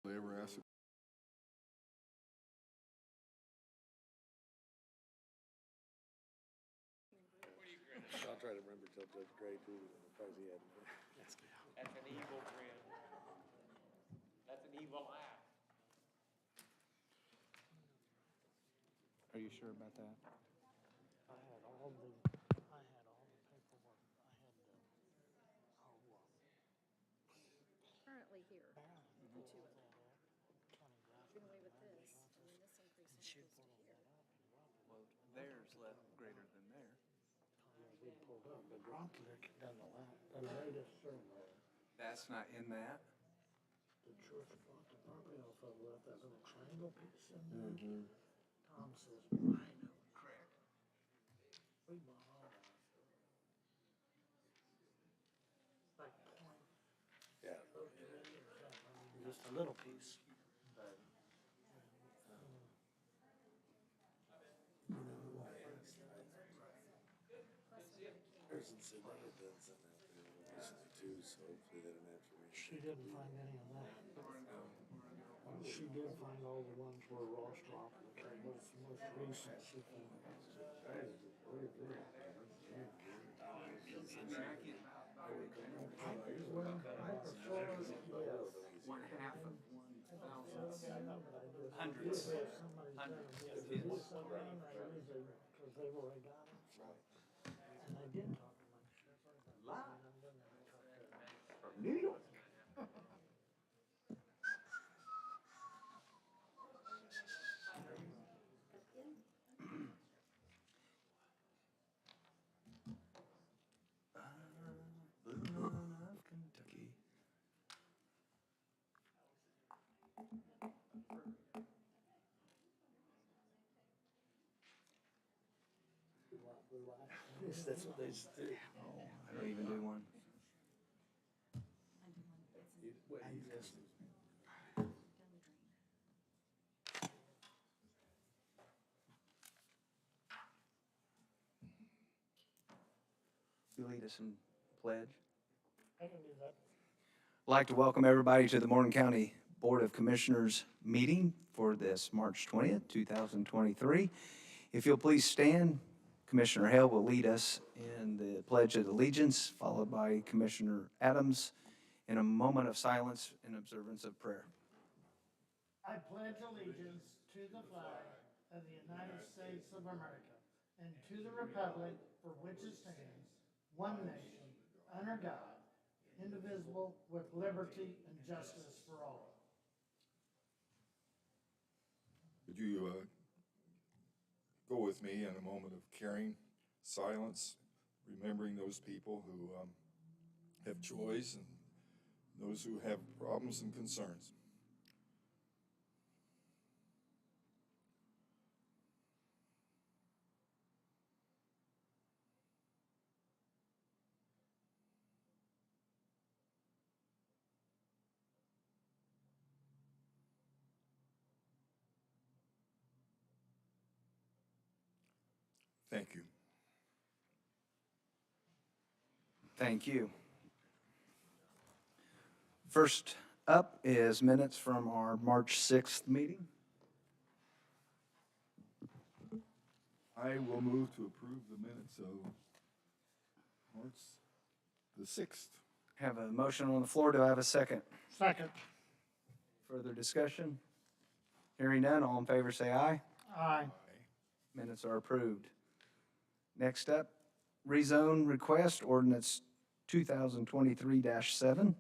They ever ask? I'll try to remember till Judge Gray too, because he had. That's an evil grin. That's an evil laugh. Are you sure about that? I had all the paperwork. I had the whole, Currently here, barrel. the two of them. County graphic. Doing away with this, and then this increase She goes to pulled all here. that up and dropped it. Well, theirs left greater than there. Yeah, we pulled up, but dropped it doesn't allow, the latest survey. That's not in that? The church bought the property off of, left that little triangle piece in there. Tom says, right up the creek. We bought all that. Like point Yeah. oh three or something, just a little piece. But, There's some Sydney had done something out there recently too, so hopefully that information. she didn't find any of that. She did find all the ones where Ross dropped it, that was the most recent she found. One half of 1,000. Hundreds. Hundreds of his. Cause they already got it. And I did talk to Mike Shepherd. From New York. Blue moon of Kentucky. That's what they used to do. I don't even do one. What he just. You lead us in pledge. I can do that. I'd like to welcome everybody to the Morgan County Board of Commissioners meeting for this March 20th, 2023. If you'll please stand, Commissioner Hale will lead us in the Pledge of Allegiance, followed by Commissioner Adams in a moment of silence in observance of prayer. I pledge allegiance to the flag of the United States of America and to the republic for which it stands, one nation, under God, indivisible, with liberty and justice for all. Would you go with me in a moment of caring silence, remembering those people who have joys and those who have problems and concerns? Thank you. Thank you. First up is minutes from our March 6th meeting. I will move to approve the minutes of March the 6th. Have a motion on the floor. Do I have a second? Second. Further discussion? Hearing none, all in favor say aye. Aye. Minutes are approved. Next up, rezone request, ordinance 2023-7. Would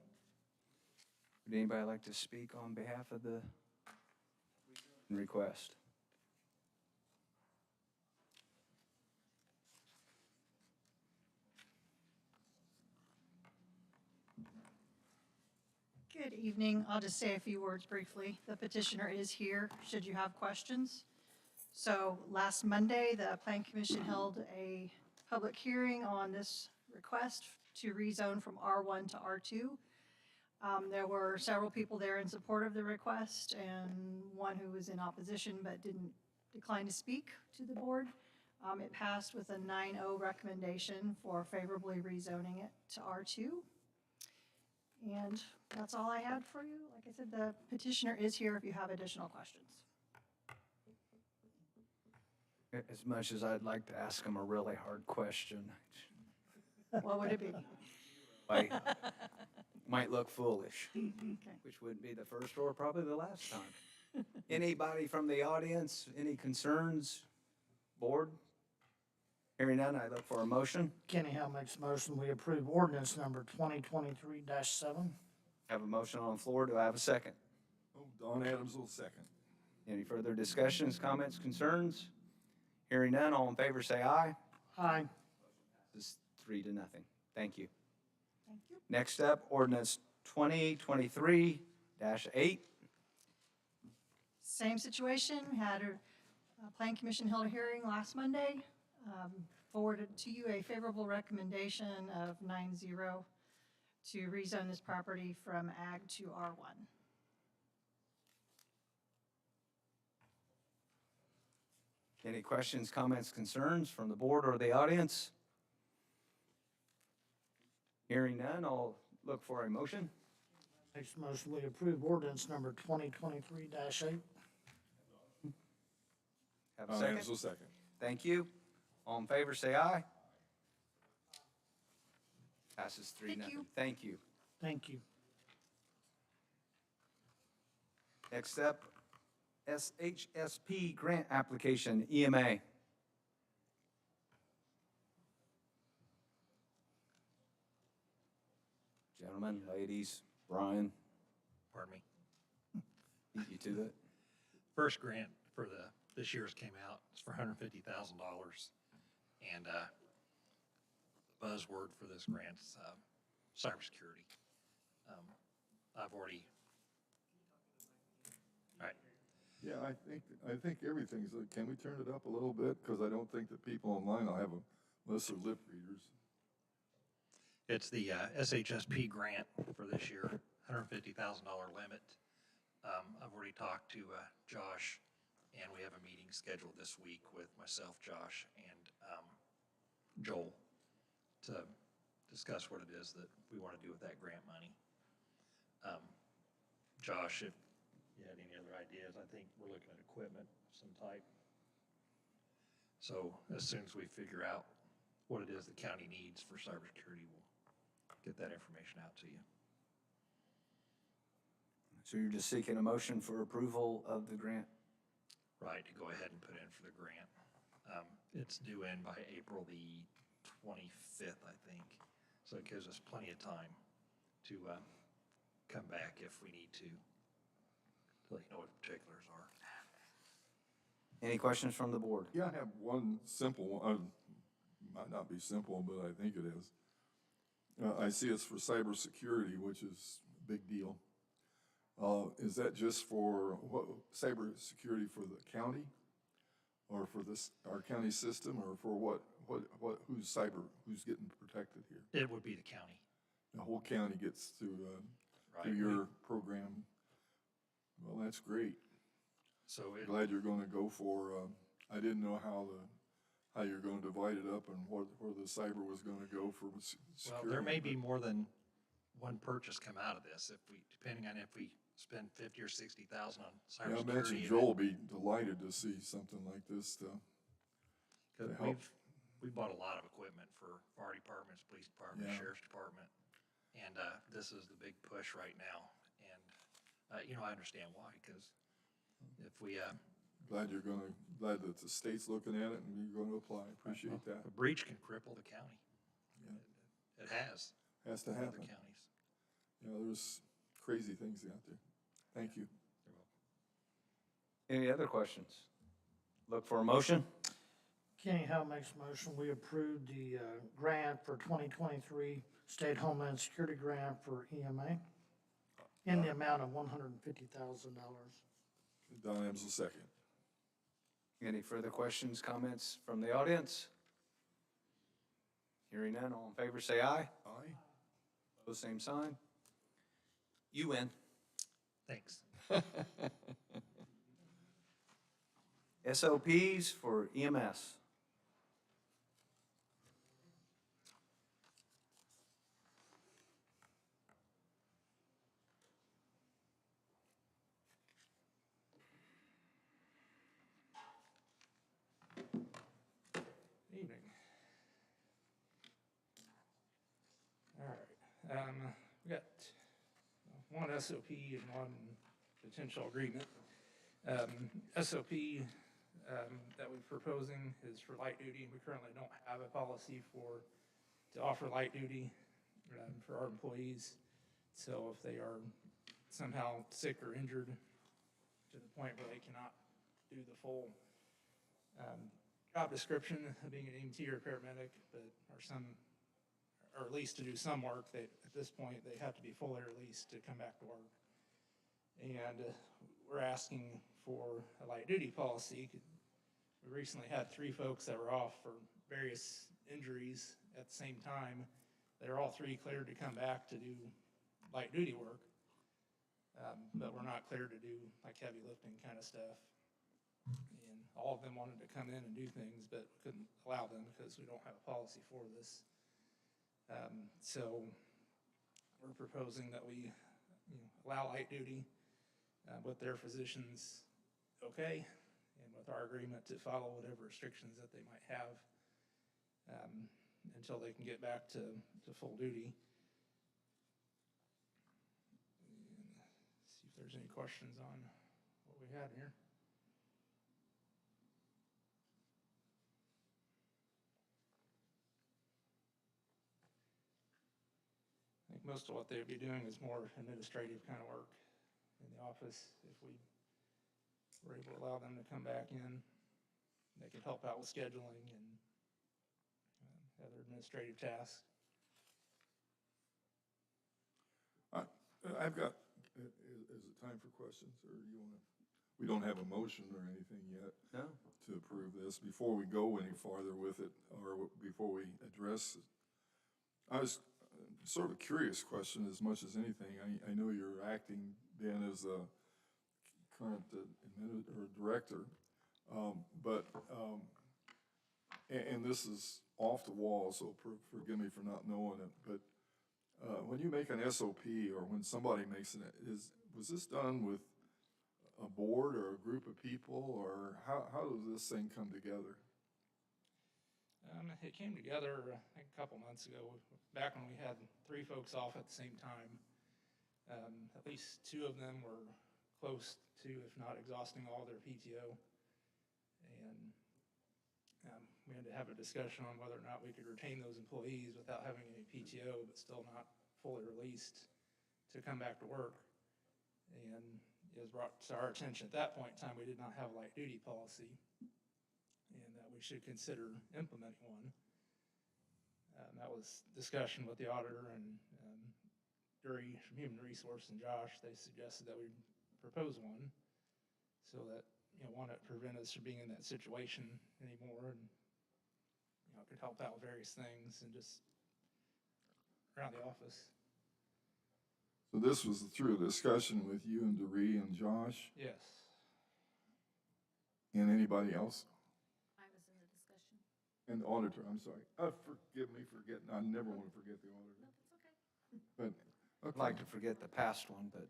anybody like to speak on behalf of the request? Good evening. I'll just say a few words briefly. The petitioner is here, should you have questions. So last Monday, the Plan Commission held a public hearing on this request to rezone from R1 to R2. There were several people there in support of the request and one who was in opposition but didn't decline to speak to the board. It passed with a 9-0 recommendation for favorably rezoning it to R2. And that's all I had for you. Like I said, the petitioner is here if you have additional questions. As much as I'd like to ask him a really hard question, What would it be? might look foolish, which wouldn't be the first or probably the last time. Anybody from the audience, any concerns? Board? Hearing none, I look for a motion. Kenny Howe makes a motion, we approve ordinance number 2023-7. Have a motion on the floor. Do I have a second? Oh, Don Adams will second. Any further discussions, comments, concerns? Hearing none, all in favor say aye. Aye. This is 3-0. Thank you. Thank you. Next up, ordinance 2023-8. Same situation, we had a Plan Commission held a hearing last Monday, forwarded to you a favorable recommendation of 9-0 to rezone this property from ag to R1. Any questions, comments, concerns from the board or the audience? Hearing none, I'll look for a motion. Makes a motion, we approve ordinance number 2023-8. Have a Don second? Adams will second. Thank you. All in favor, say aye. Passes 3-0. Thank you. Thank you. Thank you. Next up, SHSP grant application, EMA. Gentlemen, ladies, Brian, Pardon me. beat you to it. First grant for this year's came out. It's for $150,000. And buzzword for this grant is cybersecurity. I've already, all right. Yeah, I think everything's, can we turn it up a little bit? Because I don't think that people online will have them, unless they're lip readers. It's the SHSP grant for this year, $150,000 limit. I've already talked to Josh, and we have a meeting scheduled this week with myself, Josh, and Joel to discuss what it is that we want to do with that grant money. Josh, if you had any other ideas, I think we're looking at equipment of some type. So as soon as we figure out what it is the county needs for cybersecurity, we'll get that information out to you. So you're just seeking a motion for approval of the grant? Right, to go ahead and put in for the grant. It's due in by April the 25th, I think. So it gives us plenty of time to come back if we need to let you know what the particulars are. Any questions from the board? Yeah, I have one simple one. Might not be simple, but I think it is. I see it's for cybersecurity, which is a big deal. Is that just for what, cybersecurity for the county? Or for this, our county system, or for who's getting protected here? It would be the county. The whole county gets through Right. your program. Well, that's great. So it, Glad you're gonna go for, I didn't know how you're gonna divide it up and where the cyber was gonna go for security. well, there may be more than one purchase come out of this if we, depending on if we spend 50 or 60,000 on Yeah, I cybersecurity. mentioned Joel will be delighted to see something like this, Because to help. we've bought a lot of equipment for fire departments, police department, Yeah. sheriff's department. And this is the big push right now. And, I understand why, because if we, glad that the state's looking at it and you're gonna apply. Appreciate that. a breach can cripple the county. Yeah. It has. Has to in other happen. counties. You know, there's crazy things out there. Thank you. You're welcome. Any other questions? Look for a motion. Kenny Howe makes a motion, we approve the grant for 2023 State Homeland Security Grant for EMA in the amount of $150,000. Don Adams will second. Any further questions, comments from the audience? Hearing none, all in favor say aye. Aye. Pose same sign. You win. Thanks. SOPs for EMS. We got one SOP and one potential agreement. SOP that we're proposing is for light duty. We currently don't have a policy to offer light duty for our employees. So if they are somehow sick or injured to the point where they cannot do the full job description of being an EMT or paramedic, or at least to do some work, at this point, they have to be fully released to come back to work. And we're asking for a light duty policy. We recently had 3 folks that were off for various injuries at the same time. They're all 3 cleared to come back to do light duty work. But we're not cleared to do like heavy lifting kind of stuff. And all of them wanted to come in and do things, but couldn't allow them because we don't have a policy for this. So we're proposing that we allow light duty with their physicians okay, and with our agreement to follow whatever restrictions that they might have until they can get back to full duty. See if there's any questions on what we had here. I think most of what they'd be doing is more administrative kind of work in the office. If we were able to allow them to come back in, they could help out with scheduling and other administrative tasks. I've got, is it time for questions, or you want to, we don't have a motion or anything yet No? to approve this. Before we go any farther with it, or before we address it, I was sort of a curious question as much as anything. I know you're acting, Ben, as a current director, and this is off the wall, so forgive me for not knowing it, but when you make an SOP, or when somebody makes was this done with a board or a group of people, or how does this thing come together? It came together, I think, a couple months ago, back when we had 3 folks off at the same time. At least 2 of them were close to, if not exhausting, all their PTO. And we had to have a discussion on whether or not we could retain those employees without having any PTO, but still not fully released to come back to work. And it was brought to our attention at that point in time, we did not have a light duty policy, and that we should consider implementing one. That was discussion with the auditor and Dury from Human Resource and Josh. They suggested that we propose one, so that, one, it prevent us from being in that situation anymore, and it could help out with various things and just around the office. So this was through a discussion with you and Dury and Josh, Yes. and anybody else? I was in the discussion. And the auditor, I'm sorry. Forgive me for forgetting, I never want to forget the auditor. No, that's okay. But, I'd okay. like to forget the past one, but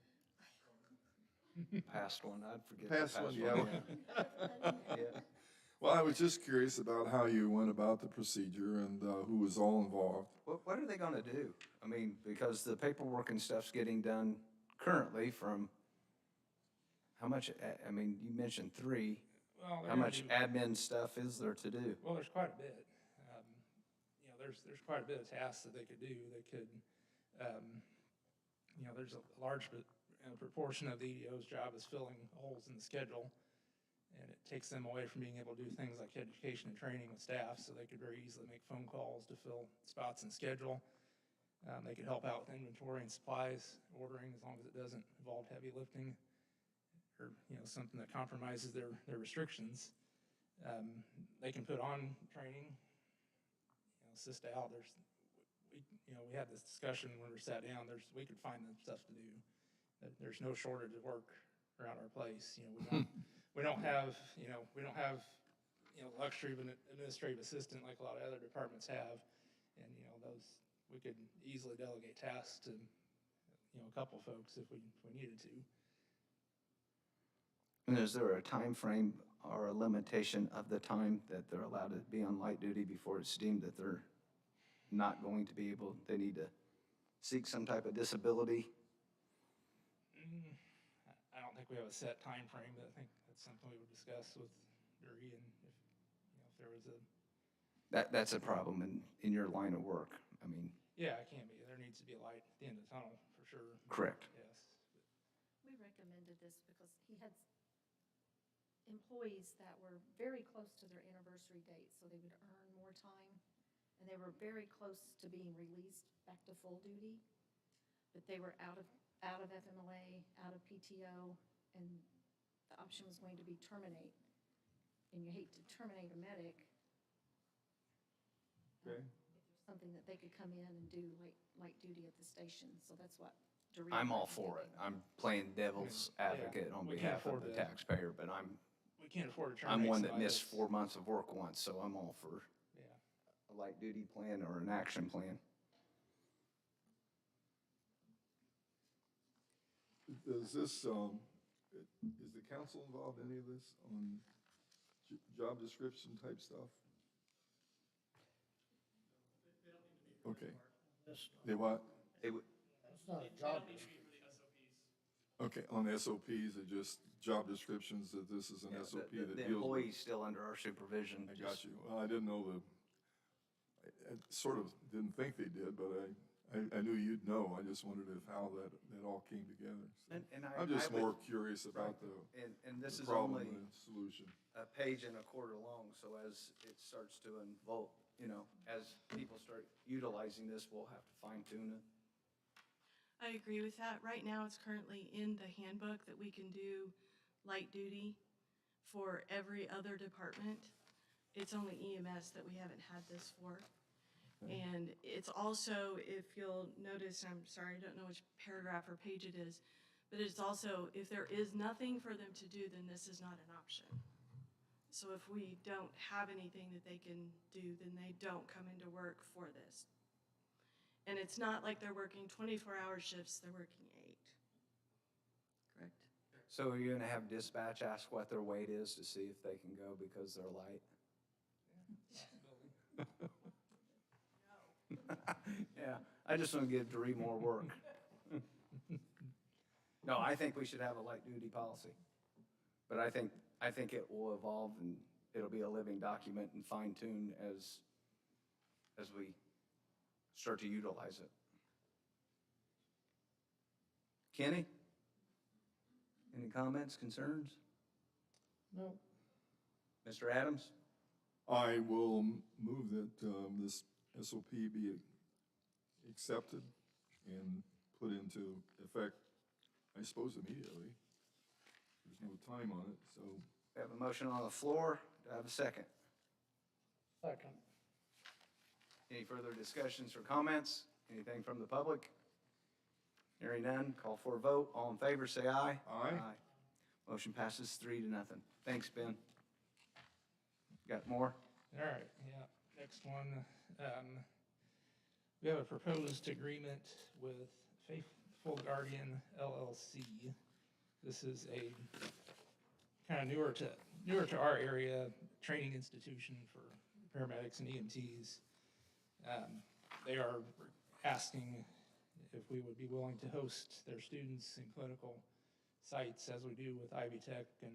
past one, I'd forget the Past past one, one. yeah. Yeah. Well, I was just curious about how you went about the procedure and who was all involved. What are they gonna do? I mean, because the paperwork and stuff's getting done currently from, how much, I mean, you mentioned 3. Well, they're How gonna much do- admin stuff is there to do? Well, there's quite a bit. There's quite a bit of tasks that they could do. They could, there's a large proportion of the EDO's job is filling holes in the schedule, and it takes them away from being able to do things like education and training with staff, so they could very easily make phone calls to fill spots in schedule. They could help out with inventory and supplies ordering, as long as it doesn't involve heavy lifting or, something that compromises their restrictions. They can put on training, assist out. We had this discussion when we sat down. We could find them stuff to do. There's no shortage of work around our place. We don't have luxury of an administrative assistant like a lot of other departments have, and we could easily delegate tasks to a couple folks if we needed to. And is there a time frame or a limitation of the time that they're allowed to be on light duty before it's deemed that they're not going to be able, they need to seek some type of disability? I don't think we have a set time frame, but I think that's something we would discuss with Dury, and if there was a, That's a problem in your line of work. I mean, yeah, it can be. There needs to be a light at the end of the tunnel, for sure. correct. Yes. We recommended this because he had employees that were very close to their anniversary date, so they would earn more time. And they were very close to being released back to full duty, but they were out of FMLA, out of PTO, and the option was going to be terminate. And you hate to terminate a medic. Okay. Something that they could come in and do light duty at the station, so that's what. Doreen I'm all for it. I'm playing devil's Yeah, advocate on we can't behalf of afford the to- taxpayer, but We can't afford to terminate I'm one that somebody missed that's- 4 months of work once, so I'm all for Yeah. a light duty plan or an action plan. Does this, is the council involved in any of this on job description type stuff? Okay. They what? It would, It's not a job description. Okay, on SOPs, it just job descriptions that this is an yeah, SOP the that deals with. employee's still under our supervision. I got you. Well, I didn't know I sort of didn't think they did, but I knew you'd know. I just wondered how that all came together. So And I'm just I would- more curious about the And this is problem only and the solution. a page and a quarter long, so as it starts to unfold, as people start utilizing this, we'll have to fine tune it. I agree with that. Right now, it's currently in the handbook that we can do light duty for every other department. It's only EMS that we haven't had this for. And it's also, if you'll notice, I'm sorry, I don't know which paragraph or page it is, but it's also, if there is nothing for them to do, then this is not an option. So if we don't have anything that they can do, then they don't come into work for this. And it's not like they're working 24-hour shifts, they're working 8. Correct? So are you gonna have dispatch ask what their weight is to see if they can go because they're light? Yeah, I just want to give Doree more work. No, I think we should have a light duty policy. But I think it will evolve and it'll be a living document and fine tuned as we start to utilize it. Kenny? Any comments, concerns? No, Mr. Adams? I will move that this SOP be accepted and put into effect, I suppose, immediately. There's no time on it, so We have a motion on the floor. Do I have a second? second. Any further discussions or comments? Anything from the public? Hearing none, call for a vote. All in favor, say aye. Aye. Motion passes 3-0. Thanks, Ben. Got more? All right, yeah. Next one, we have a proposed agreement with Faithful Guardian LLC. This is a kind of newer to our area training institution for paramedics and EMTs. They are asking if we would be willing to host their students in clinical sites as we do with Ivy Tech and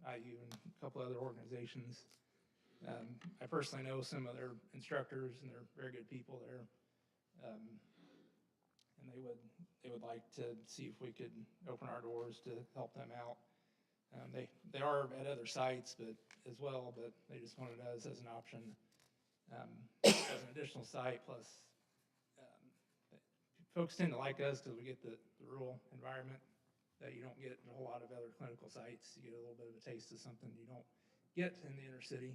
IU and a couple other organizations. I personally know some of their instructors and they're very good people there. And they would like to see if we could open our doors to help them out. They are at other sites as well, but they just wanted us as an option, as an additional site, plus folks tend to like us because we get the rural environment that you don't get in a whole lot of other clinical sites. You get a little bit of a taste of something you don't get in the inner city.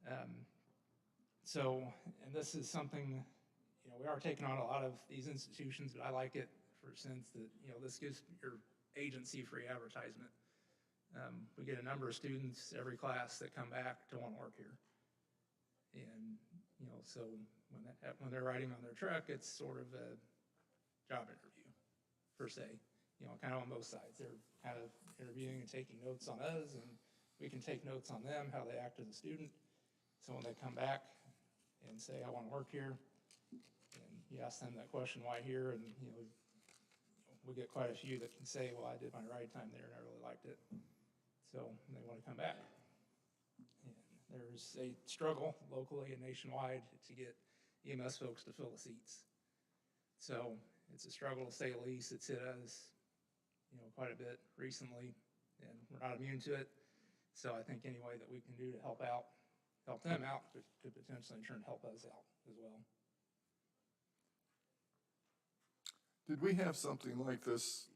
And this is something, we are taking on a lot of these institutions, but I like it for a sense that, this gives your agency free advertisement. We get a number of students every class that come back to want to work here. And, so when they're riding on their truck, it's sort of a job interview per se, kind of on both sides. They're kind of interviewing and taking notes on us, and we can take notes on them, how they act as a student. So when they come back and say, I want to work here, and you ask them that question, why here? And, we get quite a few that can say, well, I did my ride time there and I really liked it. So they want to come back. And there's a struggle locally and nationwide to get EMS folks to fill the seats. So it's a struggle to say the least. It's hit us, quite a bit recently, and we're not immune to it. So I think any way that we can do to help them out, could potentially in turn help us out as well. Did we have something like this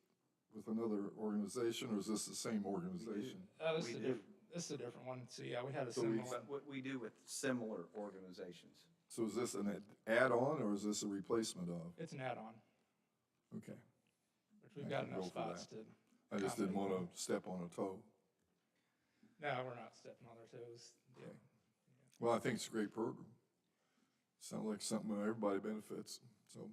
with another organization, or is this the same organization? This is a different one. So yeah, we had a So we- similar one. What we do with similar organizations. So is this an add-on, or is this a replacement of? It's an add-on, Okay, which we've I got can enough go for spots that. to. I just didn't want accommodate. to step on a toe. No, we're not stepping on their toes. Yeah. Okay. Well, I think it's a great program. Sounds like something where everybody benefits, so.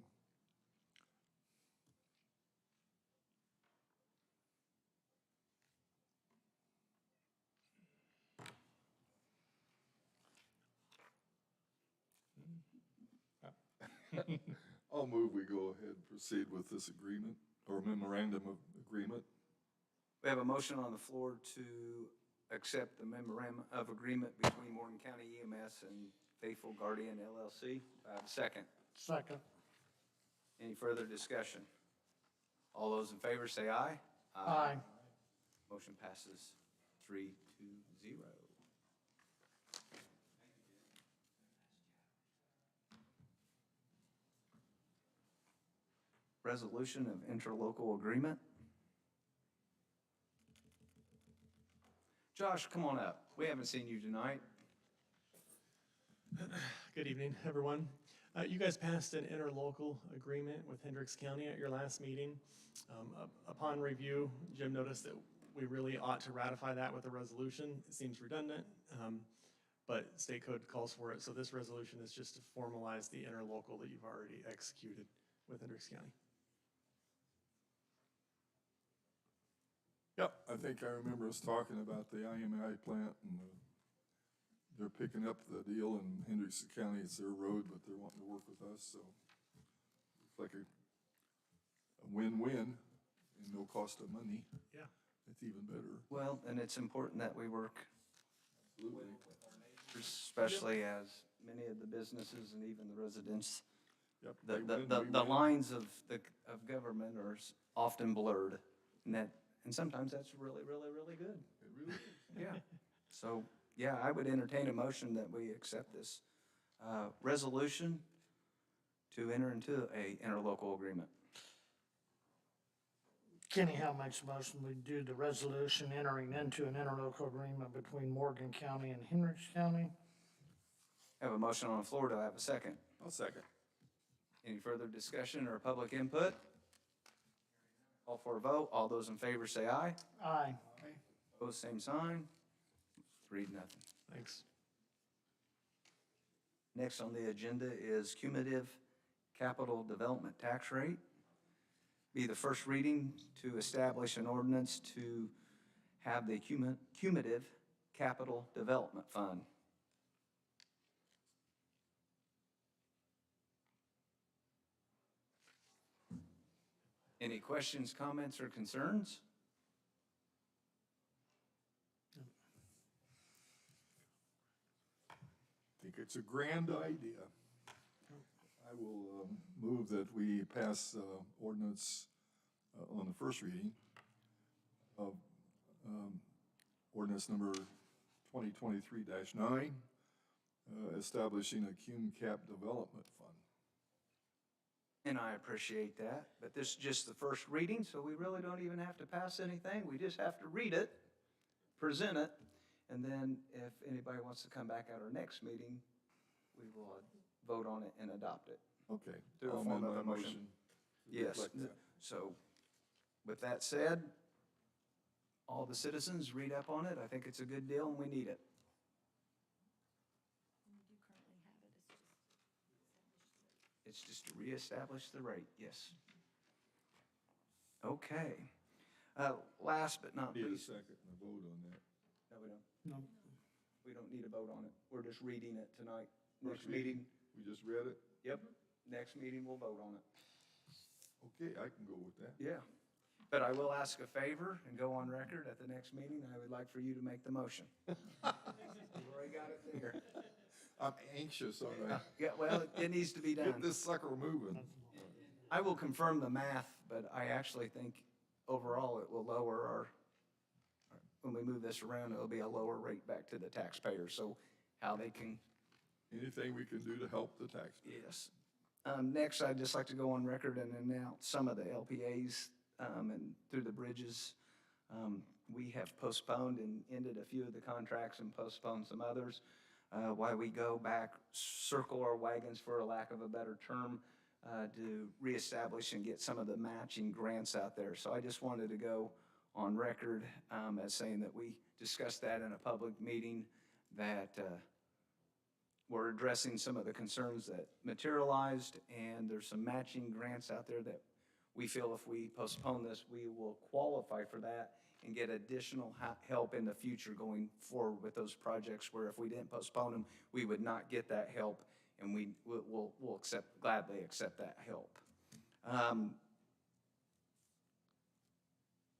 I'll move we go ahead and proceed with this agreement, or memorandum of agreement. We have a motion on the floor to accept the memorandum of agreement between Morgan County EMS and Faithful Guardian LLC. I have a second. Second. Any further discussion? All those in favor say aye. Aye. Motion passes 3-0. Resolution of interlocal agreement. Josh, come on up. We haven't seen you tonight. Good evening, everyone. You guys passed an interlocal agreement with Hendricks County at your last meeting. Upon review, Jim noticed that we really ought to ratify that with a resolution. It seems redundant, but state code calls for it. So this resolution is just to formalize the interlocal that you've already executed with Hendricks County. Yep, I think I remember us talking about the IMI plant, and they're picking up the deal in Hendricks County. It's their road, but they're wanting to work with us, so it's like a win-win and no cost of money. Yeah. It's even better. Well, and it's important that we work, Absolutely. especially as many of the businesses and even the residents, Yep, they win, we the win. lines of government are often blurred, and sometimes that's really, really, really good. It really is. Yeah. So, yeah, I would entertain a motion that we accept this resolution to enter into a interlocal agreement. Kenny Hill makes a motion, we do the resolution entering into an interlocal agreement between Morgan County and Hendricks County. Have a motion on the floor. Do I have a second? I'll second. Any further discussion or public input? Call for a vote. All those in favor say aye. Aye. Opposed, same sign. 3-0. Thanks. Next on the agenda is cumulative capital development tax rate. Be the first reading to establish an ordinance to have the cumulative capital development fund. Any questions, comments, or concerns? I think it's a grand idea. I will move that we pass ordinance on the first reading of ordinance number 2023-9, establishing a cum cap development fund. And I appreciate that, but this is just the first reading, so we really don't even have to pass anything. We just have to read it, present it, and then if anybody wants to come back at our next meeting, we will vote on it and adopt it. Okay. Through a I'll form amend of my a motion. to Yes, reflect that. so with that said, all the citizens read up on it. I think it's a good deal and we need it. We do currently have it, It's just to reestablish the rate, yes. Okay. Last but not Need a least. second and a vote on that. No, we don't. No. We don't need a vote on it. We're just reading it tonight. First Next meeting, We just read it? yep. next meeting, we'll vote on it. Okay, I can go with that. Yeah. But I will ask a favor and go on record at the next meeting. I would like for you to make the motion. You already got it there. I'm anxious, all right. Yeah, well, it needs to be done. Get this sucker moving. I will confirm the math, but I actually think overall it will lower when we move this around, it'll be a lower rate back to the taxpayer. So how they can, Anything we can do to help the taxpayer. yes. Next, I'd just like to go on record and announce some of the LPAs and through the bridges. We have postponed and ended a few of the contracts and postponed some others. While we go back, circle our wagons, for a lack of a better term, to reestablish and get some of the matching grants out there. So I just wanted to go on record as saying that we discussed that in a public meeting, that we're addressing some of the concerns that materialized, and there's some matching grants out there that we feel if we postpone this, we will qualify for that and get additional help in the future going forward with those projects, where if we didn't postpone them, we would not get that help, and we'll gladly accept that help.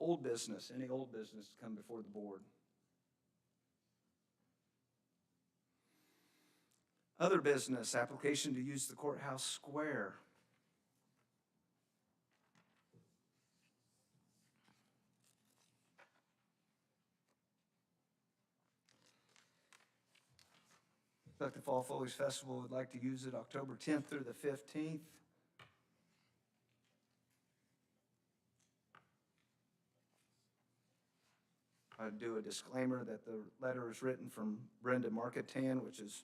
Old business, any old business to come before the board? Other business, application to use the courthouse square. Kentucky Fall Foliage Festival would like to use it October 10th through the 15th. I'd do a disclaimer that the letter is written from Brenda Marketan, which is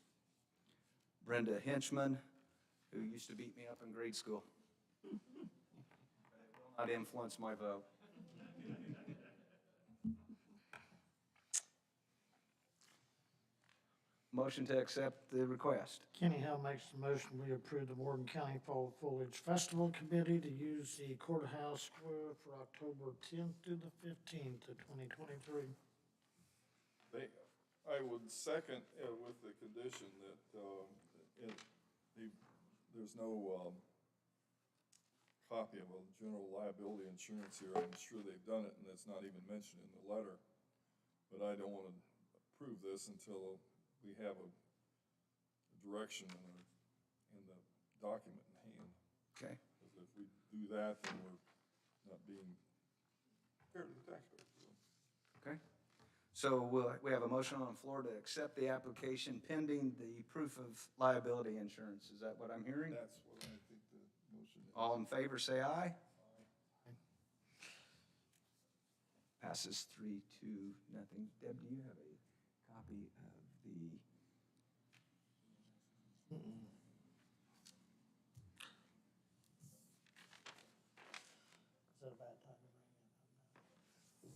Brenda Henchman, who used to beat me up in grade school. But it will not influence my vote. Motion to accept the request. Kenny Hill makes the motion, we approve the Morgan County Fall Foliage Festival Committee to use the courthouse square for October 10th through the 15th of 2023. I would second with the condition that there's no copy of a general liability insurance here. I'm sure they've done it, and it's not even mentioned in the letter. But I don't want to approve this until we have a direction in the document in hand. Okay. Because if we do that, then we're not being fair to the taxpayer. Okay. So we have a motion on the floor to accept the application pending the proof of liability insurance. Is that what I'm hearing? That's what I think the motion is. All in favor, say aye. Passes 3-0. Deb, do you have a copy of the? Is that a bad time to bring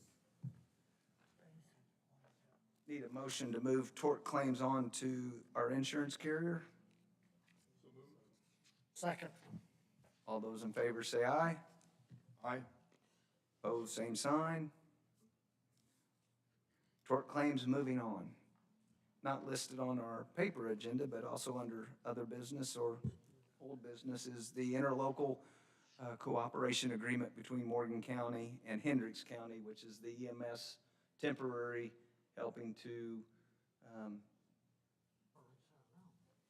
in? Need a motion to move tort claims on to our insurance carrier. Second. All those in favor say aye. Aye. Opposed, same sign. Tort claims moving on. Not listed on our paper agenda, but also under other business or old business is the interlocal cooperation agreement between Morgan County and Hendricks County, which is the EMS temporary helping to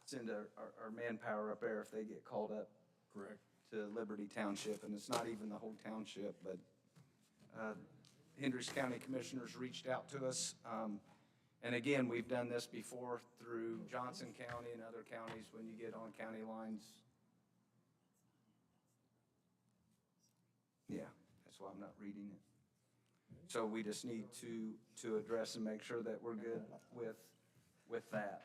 send our manpower up there if they get called up. Correct. To Liberty Township, and it's not even the whole township, but Hendricks County Commissioners reached out to us. And again, we've done this before through Johnson County and other counties when you get on county lines. Yeah, that's why I'm not reading it. So we just need to address and make sure that we're good with that.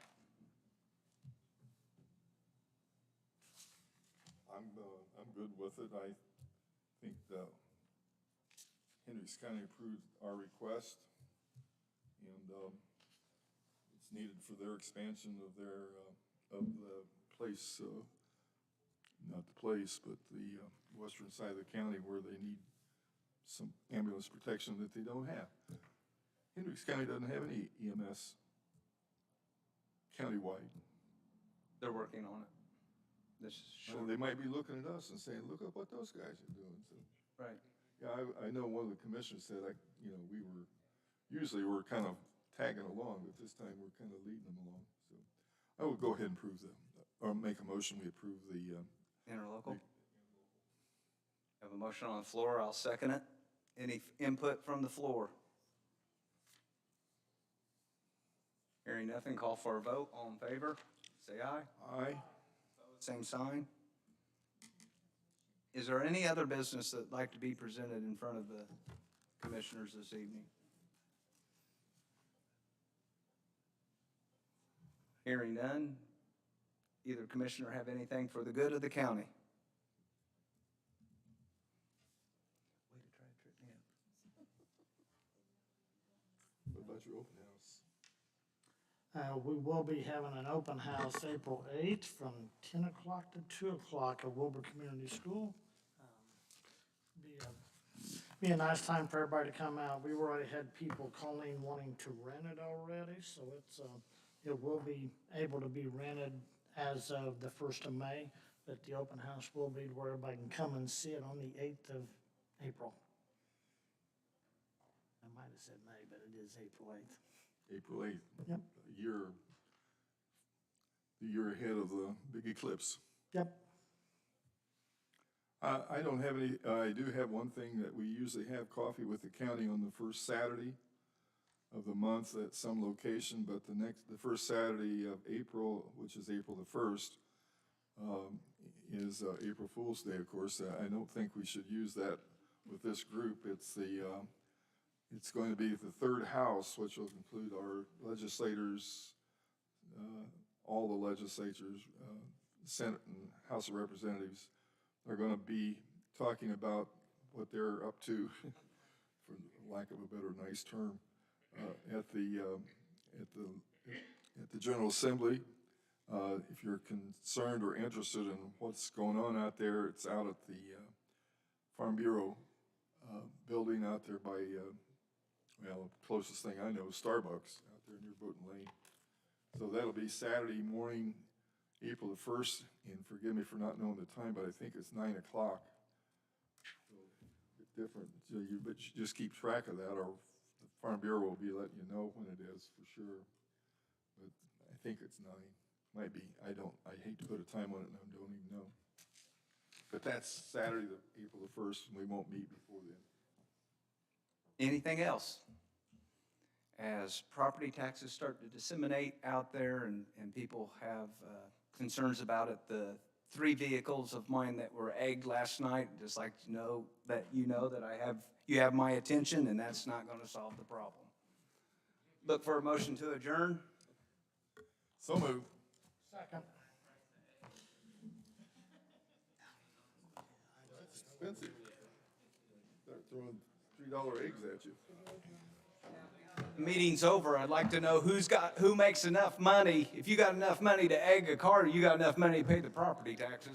I'm good with it. I think Hendricks County approved our request, and it's needed for their expansion of of the place, not the place, but the western side of the county where they need some ambulance protection that they don't have. Hendricks County doesn't have any EMS countywide. They're working on it. this is So short. they might be looking at us and saying, look at what those guys are doing. So, Right. yeah, I know one of the commissioners said, usually we're kind of tagging along, but this time we're kind of leading them along. So I will go ahead and approve them, or make a motion, we approve the, Interlocal? Have a motion on the floor, I'll second it. Any input from the floor? Hearing nothing, call for a vote. All in favor, say aye. aye. Same sign. Is there any other business that'd like to be presented in front of the commissioners this evening? Hearing none. Either commissioner have anything for the good of the county? Way to try to trip me up. What about your open house? We will be having an open house April 8th from 10 o'clock to 2 o'clock at Wilbur Community School. Be a nice time for everybody to come out. We've already had people calling wanting to rent it already, so it will be able to be rented as of the 1st of May, but the open house will be where everybody can come and see it on the 8th of April. I might have said May, but it is April 8th. April 8th. Yep. The year ahead of the big eclipse. Yep. I don't have any, I do have one thing that we usually have coffee with the county on the first Saturday of the month at some location, but the first Saturday of April, which is April the 1st, is April Fool's Day, of course. I don't think we should use that with this group. It's going to be the third house, which will include our legislators, all the legislatures, Senate and House of Representatives. They're going to be talking about what they're up to, for lack of a better nice term, at the General Assembly. If you're concerned or interested in what's going on out there, it's out at the Farm Bureau building out there by, closest thing I know is Starbucks out there near Boughton Lane. So that'll be Saturday morning, April the 1st, and forgive me for not knowing the time, but I think it's 9 o'clock. So a bit different, but you just keep track of that, or the Farm Bureau will be letting you know when it is for sure. But I think it's 9, might be, I hate to put a time on it, and I don't even know. But that's Saturday, April the 1st, and we won't meet before then. Anything else? As property taxes start to disseminate out there and people have concerns about it, the 3 vehicles of mine that were egged last night, just like to know that you have my attention, and that's not going to solve the problem. Look for a motion to adjourn. So moved. Second. That's expensive. Start throwing $3 eggs at you. Meeting's over. I'd like to know who makes enough money. If you got enough money to egg a car, you got enough money to pay the property taxes.